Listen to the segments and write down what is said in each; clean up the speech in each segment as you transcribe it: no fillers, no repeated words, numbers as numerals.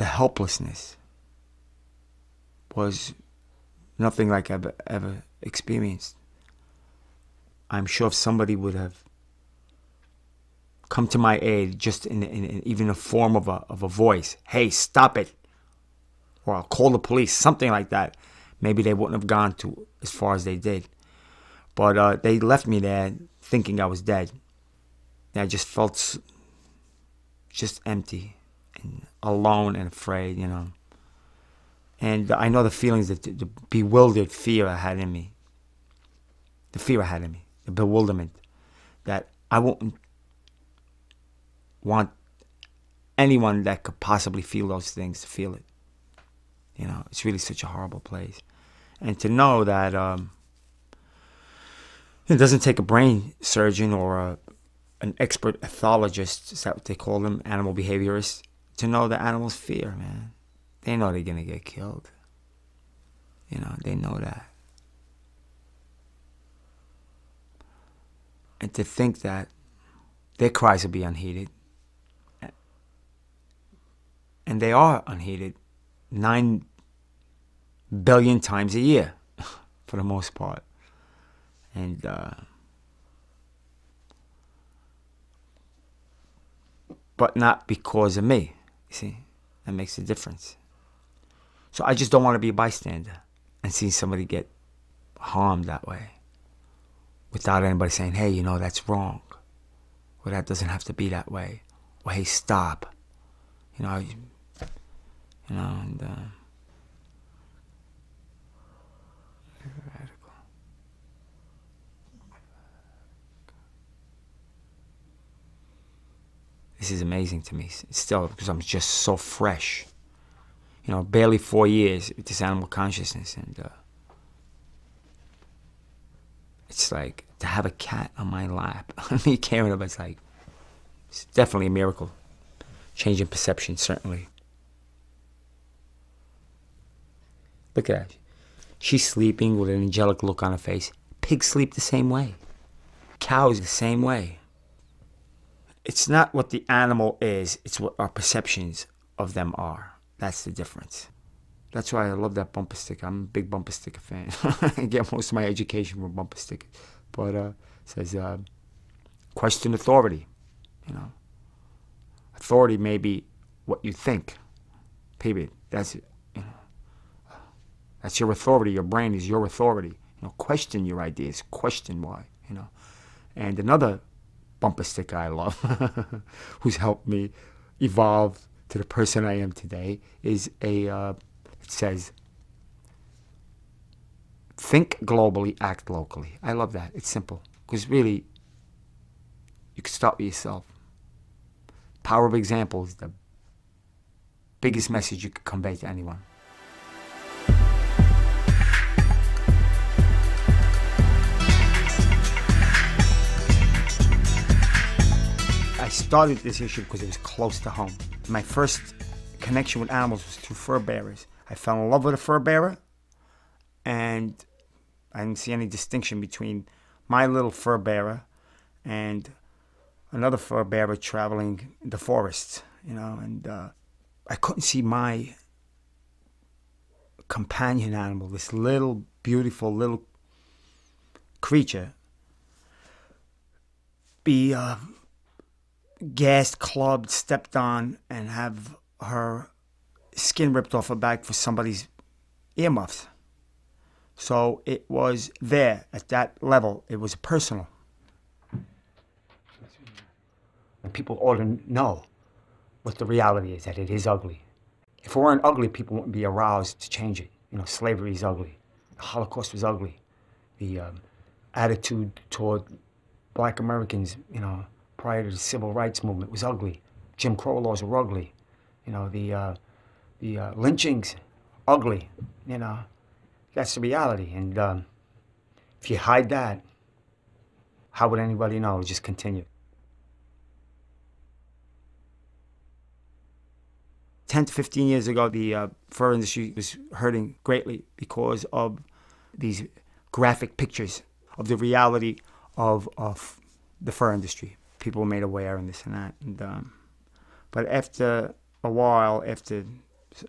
the helplessness was nothing like I've ever experienced. I'm sure if somebody would have come to my aid just in even a form of a voice, hey, stop it, or I'll call the police, something like that, maybe they wouldn't have gone to as far as they did. But they left me there thinking I was dead. And I just felt just empty and alone and afraid, you know. And I know the feelings, the bewildered fear I had in me. The fear I had in me, the bewilderment, that I wouldn't want anyone that could possibly feel those things to feel it. You know, it's really such a horrible place. And to know that it doesn't take a brain surgeon or an expert ethologist, is that what they call them, animal behaviorists, to know that animals fear, man. They know they're going to get killed. You know, they know that. And to think that their cries will be unheeded. And they are unheeded 9 billion times a year, for the most part. And but not because of me, you see. That makes a difference. So I just don't want to be a bystander and see somebody get harmed that way without anybody saying, hey, you know, that's wrong. Or that doesn't have to be that way. Or hey, stop. You know, and radical. This is amazing to me still, because I'm just so fresh. You know, barely 4 years with this animal consciousness, and it's like to have a cat on my lap, me caring about it's definitely a miracle. Change in perception, certainly. Look at that. She's sleeping with an angelic look on her face. Pigs sleep the same way. Cows the same way. It's not what the animal is, it's what our perceptions of them are. That's the difference. That's why I love that bumper sticker. I'm a big bumper sticker fan. I get most of my education from bumper stickers. But it says, question authority. You know, authority may be what you think. Period. That's it. You know, that's your authority. Your brain is your authority. You know, question your ideas. Question why. You know, and another bumper sticker I love, who's helped me evolve to the person I am today, is it says, think globally, act locally. I love that. It's simple. Because really, you can start with yourself. Power of example is the biggest message you could convey to anyone. I started this issue because it was close to home. My first connection with animals was through fur bearers. I fell in love with a fur bearer, and I didn't see any distinction between my little fur bearer and another fur bearer traveling the forests, you know, and I couldn't see my companion animal, this little, beautiful little creature, be gassed, clubbed, stepped on, and have her skin ripped off her back for somebody's earmuffs. So it was there at that level. It was personal. And people ought to know what the reality is, that it is ugly. If it weren't ugly, people wouldn't be aroused to change it. You know, slavery is ugly. The Holocaust was ugly. The attitude toward black Americans, you know, prior to the civil rights movement was ugly. Jim Crow laws were ugly. You know, the lynchings, ugly. You know, that's the reality. And if you hide that, how would anybody know? It'll just continue. 10 to 15 years ago, the fur industry was hurting greatly because of these graphic pictures of the reality of the fur industry. People were made aware and this and that. And, but after a while, after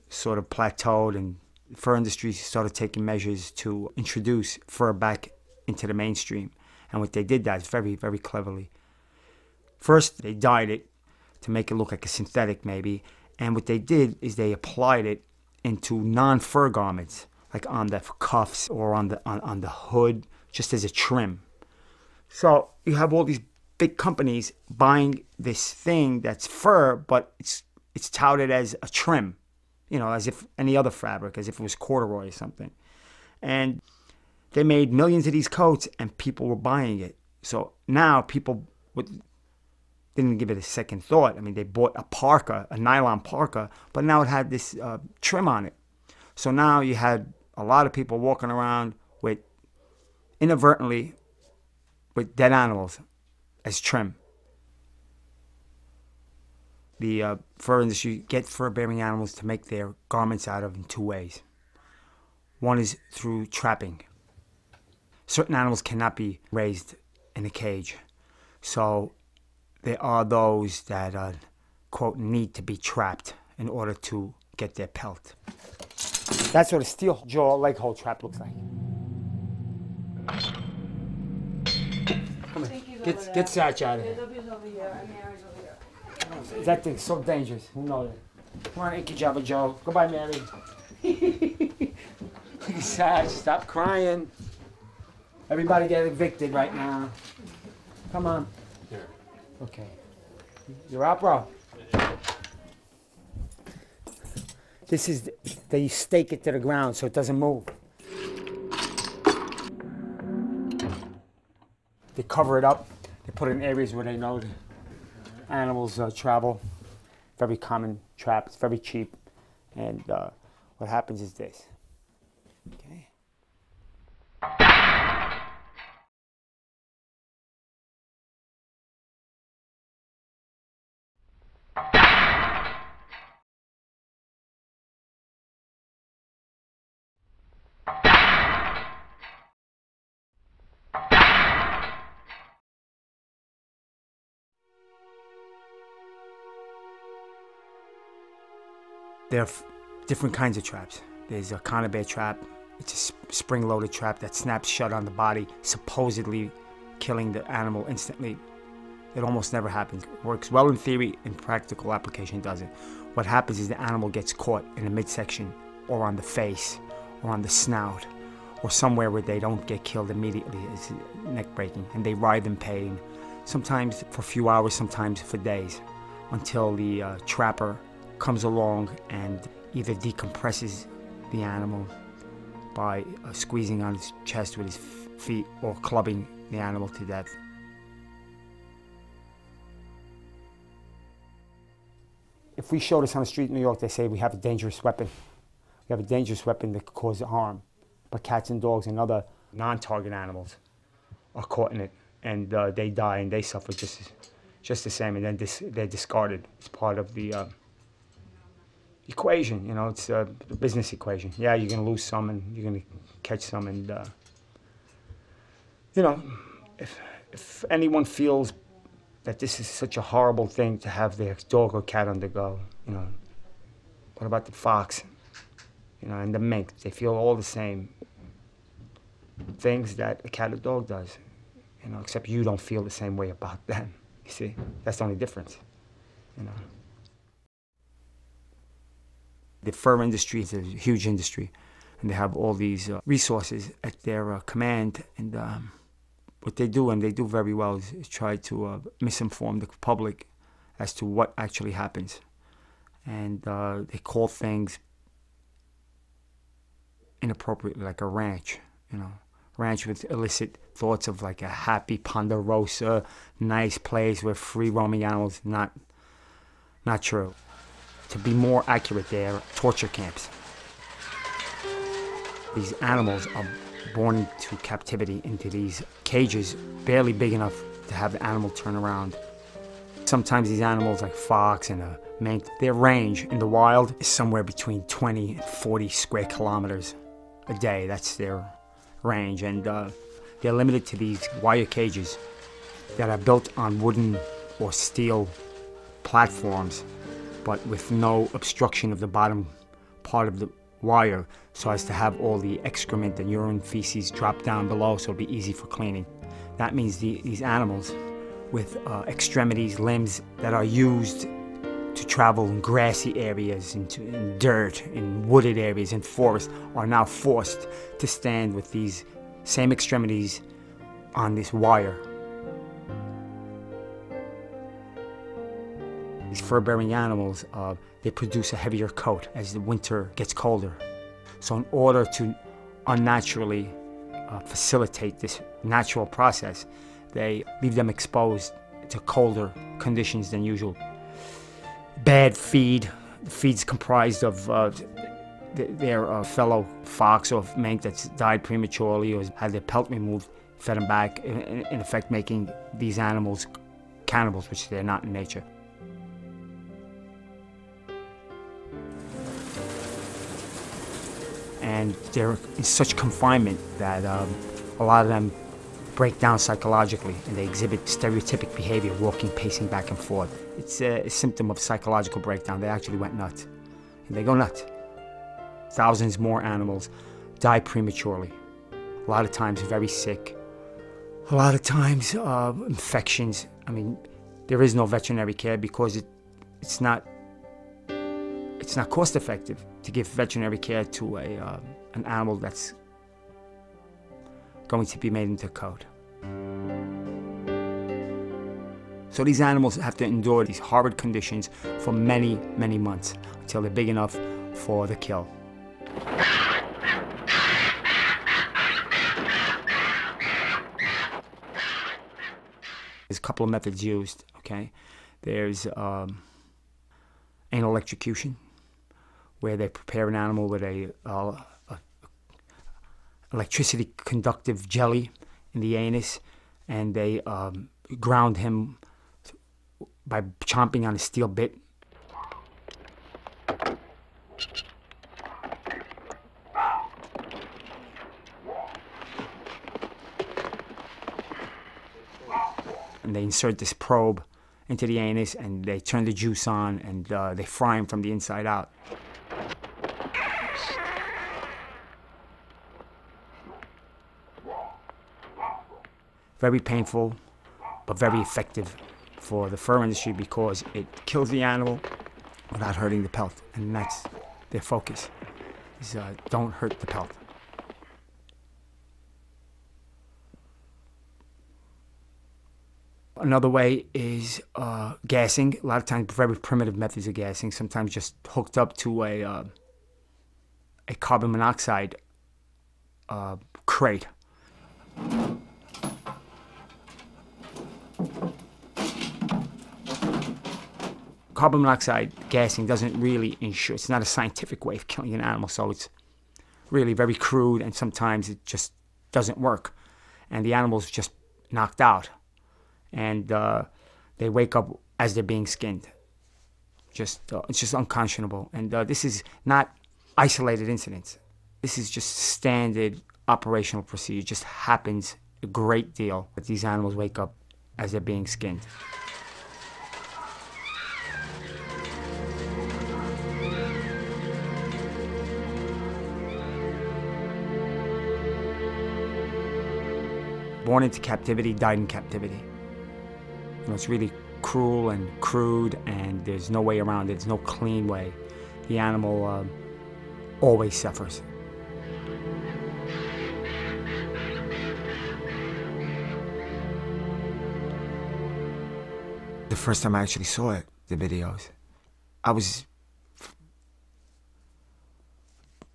sort of plateaued, and the fur industry started taking measures to introduce fur back into the mainstream. And what they did, that is very, very cleverly. First, they dyed it to make it look like a synthetic maybe. And what they did is they applied it into non-fur garments, like on the cuffs or on the hood, just as a trim. So you have all these big companies buying this thing that's fur, but it's touted as a trim, you know, as if any other fabric, as if it was corduroy or something. And they made millions of these coats, and people were buying it. So now people didn't give it a second thought. I mean, they bought a parka, a nylon parka, but now it had this trim on it. So now you had a lot of people walking around with, inadvertently, with dead animals as trim. The fur industry get fur-bearing animals to make their garments out of in two ways. One is through trapping. Certain animals cannot be raised in a cage. So there are those that, quote, need to be trapped in order to get their pelt. That's what a steel jaw leg hole trap looks like. Come here. Get Satch out of here. That thing's so dangerous. Who knows it? Come on, Inky Jabba Joe. Goodbye, Mary. Look at Satch. Stop crying. Everybody get evicted right now. Come on. Here. Okay. You're out, bro. This is, they stake it to the ground so it doesn't move. They cover it up. They put it in areas where they know the animals travel. Very common trap. It's very cheap. And what happens is this. Okay. There are different kinds of traps. There's a conibear trap. It's a spring-loaded trap that snaps shut on the body, supposedly killing the animal instantly. It almost never happens. It works well in theory, in practical application doesn't. What happens is the animal gets caught in the midsection, or on the face, or on the snout, or somewhere where they don't get killed immediately. It's neck breaking, and they writhe in pain, sometimes for a few hours, sometimes for days, until the trapper comes along and either decompresses the animal by squeezing on his chest with his feet or clubbing the animal to death. If we show this on the street in New York, they say we have a dangerous weapon. We have a dangerous weapon that could cause harm. But cats and dogs and other non-target animals are caught in it, and they die and they suffer just the same, and then they're discarded. It's part of the equation, you know, it's the business equation. Yeah, you're going to lose some and you're going to catch some, and, you know, if anyone feels that this is such a horrible thing to have their dog or cat undergo, you know, what about the fox, you know, and the mink? They feel all the same things that a cat or dog does, you know, except you don't feel the same way about them, you see? That's the only difference, you know. The fur industry is a huge industry, and they have all these resources at their command. And what they do, and they do very well, is try to misinform the public as to what actually happens. And they call things inappropriately, like a ranch, you know, ranch with illicit thoughts of like a happy Ponderosa, nice place where free roaming animals. Not true. To be more accurate, they're torture camps. These animals are born into captivity, into these cages barely big enough to have the animal turn around. Sometimes these animals, like fox and a mink, their range in the wild is somewhere between 20 and 40 square kilometers a day. That's their range, and they're limited to these wire cages that are built on wooden or steel platforms, but with no obstruction of the bottom part of the wire so as to have all the excrement and urine, feces drop down below so it'll be easy for cleaning. That means these animals with extremities, limbs that are used to travel in grassy areas, in dirt, in wooded areas, in forests, are now forced to stand with these same extremities on this wire. These fur-bearing animals, they produce a heavier coat as the winter gets colder. So in order to unnaturally facilitate this natural process, they leave them exposed to colder conditions than usual. Bad feed. The feed's comprised of their fellow fox or mink that's died prematurely or had their pelt removed, fed them back, in effect making these animals cannibals, which they're not in nature. And they're in such confinement that a lot of them break down psychologically and they exhibit stereotypic behavior, walking, pacing back and forth. It's a symptom of psychological breakdown. They actually went nuts. And they go nuts. Thousands more animals die prematurely. A lot of times very sick. A lot of times infections. I mean, there is no veterinary care because it's not cost effective to give veterinary care to an animal that's going to be made into code. So these animals have to endure these horrid conditions for many, many months until they're big enough for the kill. There's a couple of methods used, okay? There's anal electrocution, where they prepare an animal with a electricity conductive jelly in the anus, and they ground him by chomping on a steel bit. And they insert this probe into the anus and they turn the juice on and they fry him from the inside out. Very painful, but very effective for the fur industry because it kills the animal without hurting the pelt, and that's their focus, is don't hurt the pelt. Another way is gassing. A lot of times very primitive methods of gassing, sometimes just hooked up to a carbon monoxide crate. Carbon monoxide gassing doesn't really ensure, it's not a scientific way of killing an animal, so it's really very crude and sometimes it just doesn't work. And the animal's just knocked out. And they wake up as they're being skinned. It's just unconscionable. And this is not isolated incidents. This is just standard operational procedure. It just happens a great deal that these animals wake up as they're being skinned. Born into captivity, died in captivity. You know, it's really cruel and crude, and there's no way around it. There's no clean way. The animal always suffers. The first time I actually saw it, the videos, I was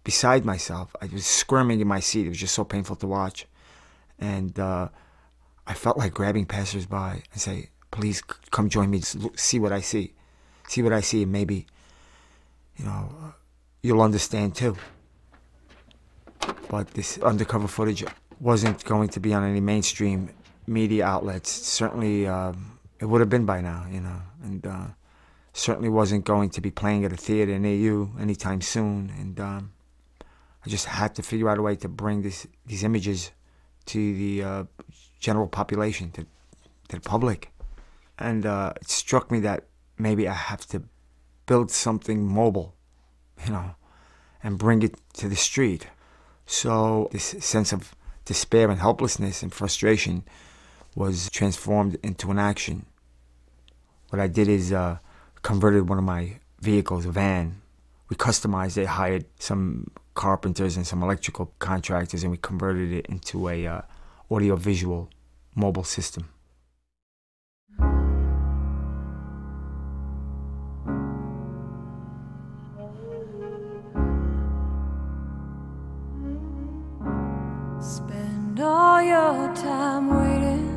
beside myself. I was squirming in my seat. It was just so painful to watch. And I felt like grabbing passersby and say, please come join me, see what I see. See what I see, and maybe, you know, you'll understand too. But this undercover footage wasn't going to be on any mainstream media outlets. Certainly, it would have been by now, you know, and certainly wasn't going to be playing at a theater near you anytime soon. And I just had to figure out a way to bring these images to the general population, to the public. And it struck me that maybe I have to build something mobile, you know, and bring it to the street. So this sense of despair and helplessness and frustration was transformed into an action. What I did is converted one of my vehicles, a van. We customized it, hired some carpenters and some electrical contractors, and we converted it into a audio-visual mobile system. Spend all your time waiting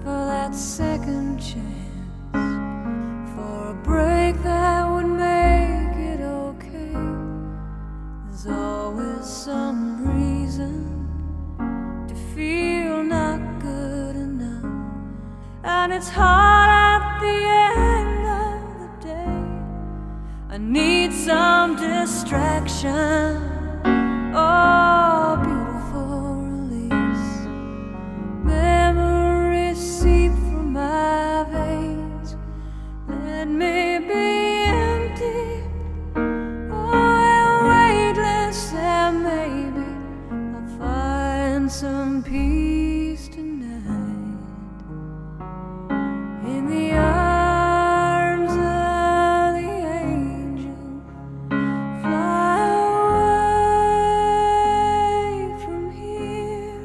for that second chance, for a break that would make it okay. There's always some reason to feel not good enough, and it's hard at the end of the day. I need some distraction. Oh, beautiful release. Memories seep from my veins. Let me be empty, oh, and weightless, and maybe I'll find some peace tonight in the arms of the angel. Fly away from here,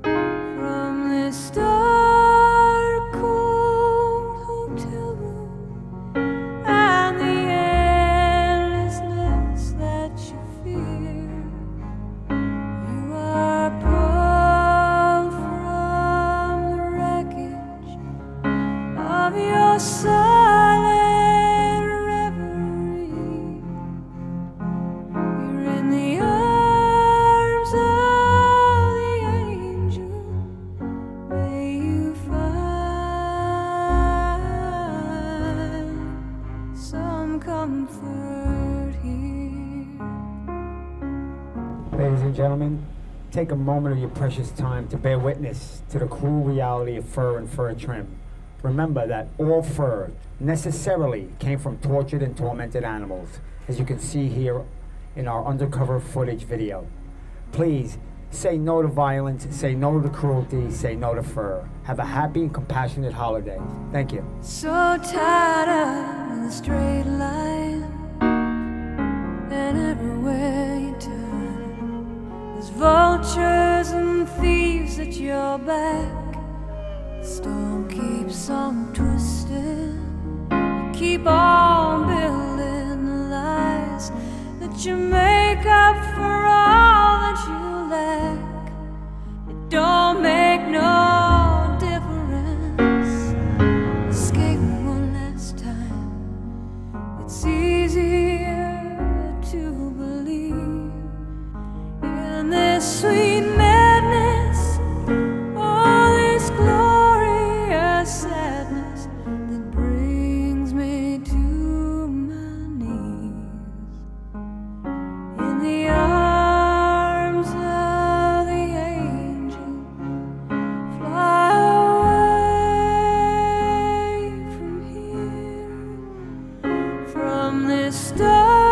from this dark, cold hotel room, and the endlessness that you fear. You are pulled from the wreckage of your silent reverie. You're in the arms of the angel. May you find some comfort here. Ladies and gentlemen, take a moment of your precious time to bear witness to the cruel reality of fur and fur trim. Remember that all fur necessarily came from tortured and tormented animals, as you can see here in our undercover footage video. Please say no to violence, say no to cruelty, say no to fur. Have a happy and compassionate holiday. Thank you. So tied up in a straight line, and everywhere you turn, there's vultures and thieves at your back. The storm keeps on twisting. You keep on building the lies that you make up for all that you lack. It don't make no difference. Escaping one last time, it's easier to believe in this sweet madness, all this glorious sadness that brings me to my knees in the arms of the angel. Fly away from here, from this dark